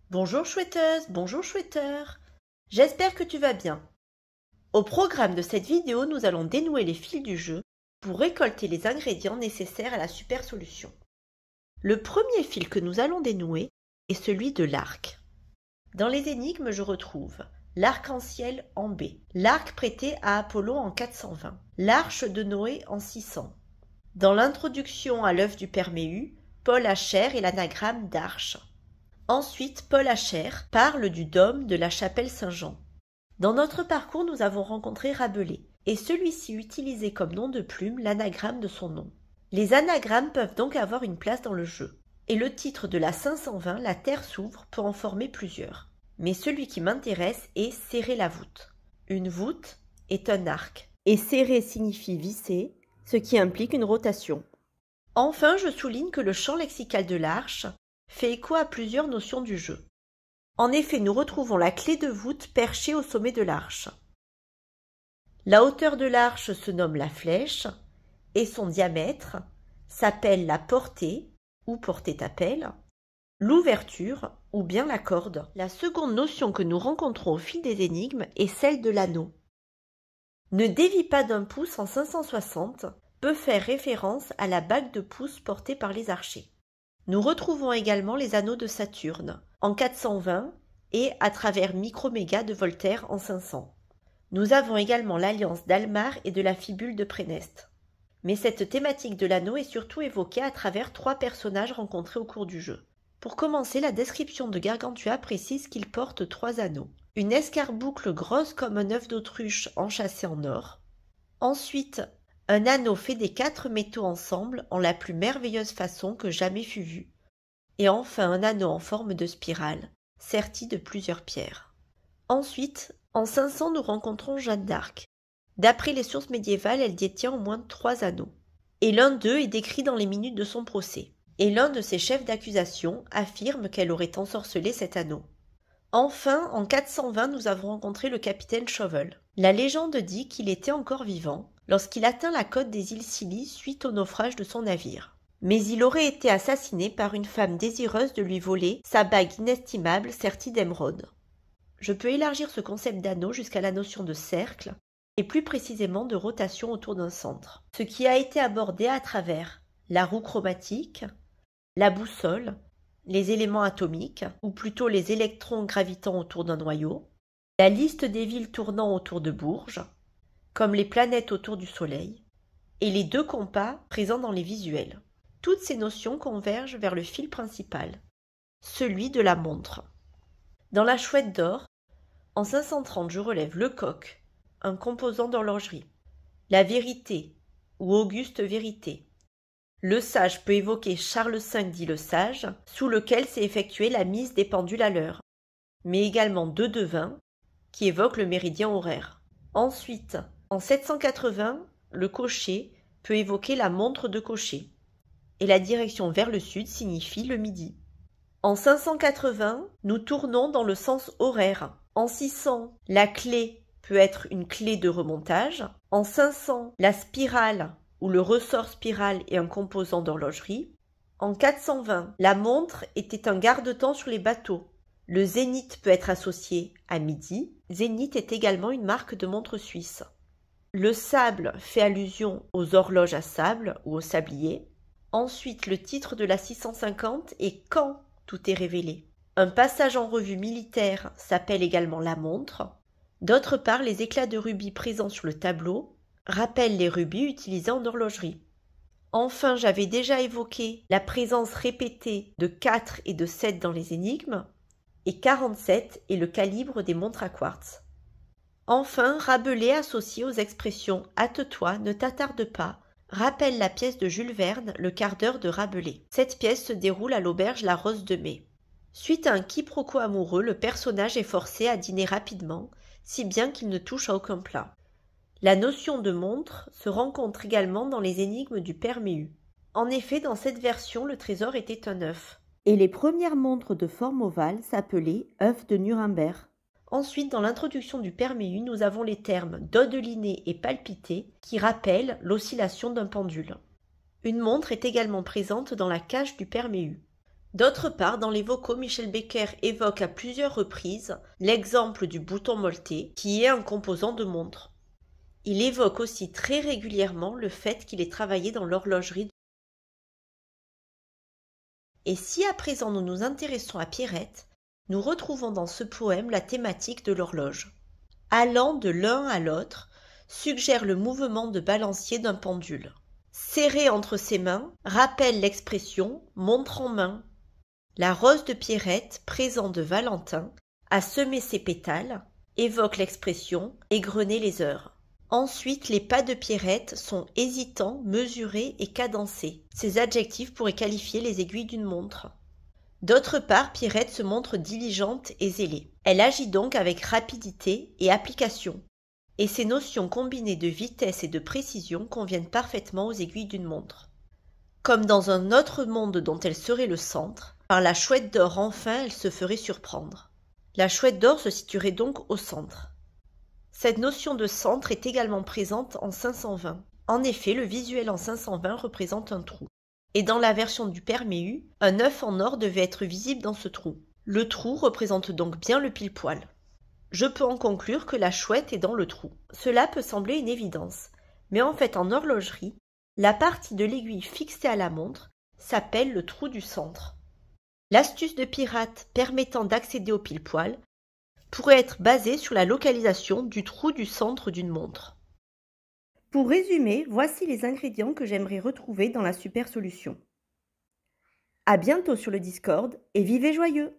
Bonjour chouetteuse, bonjour chouetteur. J'espère que tu vas bien. Au programme de cette vidéo, nous allons dénouer les fils du jeu pour récolter les ingrédients nécessaires à la super solution. Le premier fil que nous allons dénouer est celui de l'arc. Dans les énigmes, je retrouve l'arc-en-ciel en B, l'arc prêté à Apollo en 420, l'arche de Noé en 600. Dans l'introduction à l'œuvre du Père Méhu, Paul Hacher est l'anagramme d'arche. Ensuite, Paul Hacher parle du dôme de la chapelle Saint-Jean. Dans notre parcours, nous avons rencontré Rabelais, et celui-ci utilisait comme nom de plume l'anagramme de son nom. Les anagrammes peuvent donc avoir une place dans le jeu, et le titre de la 520, La Terre s'ouvre, peut en former plusieurs. Mais celui qui m'intéresse est serrer la voûte. Une voûte est un arc, et serrer signifie visser, ce qui implique une rotation. Enfin, je souligne que le champ lexical de l'arche fait écho à plusieurs notions du jeu. En effet, nous retrouvons la clé de voûte perchée au sommet de l'arche. La hauteur de l'arche se nomme la flèche et son diamètre s'appelle la portée ou portée-t'appelle, l'ouverture ou bien la corde. La seconde notion que nous rencontrons au fil des énigmes est celle de l'anneau. Ne dévie pas d'un pouce en 560 peut faire référence à la bague de pouce portée par les archers. Nous retrouvons également les anneaux de Saturne en 420 et à travers Microméga de Voltaire en 500. Nous avons également l'alliance d'Almar et de la fibule de Préneste. Mais cette thématique de l'anneau est surtout évoquée à travers 3 personnages rencontrés au cours du jeu. Pour commencer, la description de Gargantua précise qu'il porte 3 anneaux. Une escarboucle grosse comme un œuf d'autruche enchâssé en or. Ensuite, un anneau fait des 4 métaux ensemble en la plus merveilleuse façon que jamais fut vue. Et enfin un anneau en forme de spirale, serti de plusieurs pierres. Ensuite, en 500, nous rencontrons Jeanne d'Arc. D'après les sources médiévales, elle détient au moins 3 anneaux. Et l'un d'eux est décrit dans les minutes de son procès. Et l'un de ses chefs d'accusation affirme qu'elle aurait ensorcelé cet anneau. Enfin, en 420, nous avons rencontré le capitaine Chauvel. La légende dit qu'il était encore vivant lorsqu'il atteint la côte des îles Scilly suite au naufrage de son navire. Mais il aurait été assassiné par une femme désireuse de lui voler sa bague inestimable sertie d'émeraude. Je peux élargir ce concept d'anneau jusqu'à la notion de cercle, et plus précisément de rotation autour d'un centre. Ce qui a été abordé à travers la roue chromatique, la boussole, les éléments atomiques, ou plutôt les électrons gravitant autour d'un noyau, la liste des villes tournant autour de Bourges, comme les planètes autour du Soleil, et les 2 compas présents dans les visuels. Toutes ces notions convergent vers le fil principal, celui de la montre. Dans la chouette d'or, en 530, je relève le coq, un composant d'horlogerie, la vérité, ou Auguste Vérité. Le sage peut évoquer Charles V dit le sage, sous lequel s'est effectuée la mise des pendules à l'heure, mais également 2 devins, qui évoquent le méridien horaire. Ensuite, en 780, le cocher peut évoquer la montre de cocher, et la direction vers le sud signifie le midi. En 580, nous tournons dans le sens horaire. En 600, la clé peut être une clé de remontage. En 500, la spirale ou le ressort spiral est un composant d'horlogerie. En 420, la montre était un garde-temps sur les bateaux. Le zénith peut être associé à midi. Zénith est également une marque de montre suisse. Le sable fait allusion aux horloges à sable ou aux sabliers. Ensuite, le titre de la 650 est quand tout est révélé. Un passage en revue militaire s'appelle également la montre. D'autre part, les éclats de rubis présents sur le tableau rappellent les rubis utilisés en horlogerie. Enfin, j'avais déjà évoqué la présence répétée de 4 et de 7 dans les énigmes, et 47 est le calibre des montres à quartz. Enfin, Rabelais associé aux expressions « hâte-toi, ne t'attarde pas » rappelle la pièce de Jules Verne, Le quart d'heure de Rabelais. Cette pièce se déroule à l'auberge La Rose de Mai. Suite à un quiproquo amoureux, le personnage est forcé à dîner rapidement, si bien qu'il ne touche à aucun plat. La notion de montre se rencontre également dans les énigmes du Père Méhu. En effet, dans cette version, le trésor était un œuf. Et les premières montres de forme ovale s'appelaient œufs de Nuremberg. Ensuite, dans l'introduction du Père Méhu, nous avons les termes dodeliné et palpité qui rappellent l'oscillation d'un pendule. Une montre est également présente dans la cage du Père Méhu. D'autre part, dans les vocaux, Michel Becker évoque à plusieurs reprises l'exemple du bouton molleté, qui est un composant de montre. Il évoque aussi très régulièrement le fait qu'il est travaillé dans l'horlogerie. Et si à présent nous nous intéressons à Pierrette, nous retrouvons dans ce poème la thématique de l'horloge. Allant de l'un à l'autre, suggère le mouvement de balancier d'un pendule. Serré entre ses mains, rappelle l'expression « montre en main ». La rose de Pierrette, présent de Valentin, a semé ses pétales, évoque l'expression « égrener les heures ». Ensuite, les pas de Pierrette sont hésitants, mesurés et cadencés. Ces adjectifs pourraient qualifier les aiguilles d'une montre. D'autre part, Pierrette se montre diligente et zélée. Elle agit donc avec rapidité et application. Et ces notions combinées de vitesse et de précision conviennent parfaitement aux aiguilles d'une montre. Comme dans un autre monde dont elle serait le centre, par la chouette d'or enfin elle se ferait surprendre. La chouette d'or se situerait donc au centre. Cette notion de centre est également présente en 520. En effet, le visuel en 520 représente un trou. Et dans la version du Père Méhu, un œuf en or devait être visible dans ce trou. Le trou représente donc bien le pile-poil. Je peux en conclure que la chouette est dans le trou. Cela peut sembler une évidence, mais en fait en horlogerie, la partie de l'aiguille fixée à la montre s'appelle le trou du centre. L'astuce de pirate permettant d'accéder au pile-poil pourrait être basée sur la localisation du trou du centre d'une montre. Pour résumer, voici les ingrédients que j'aimerais retrouver dans la super solution. À bientôt sur le Discord et vivez joyeux!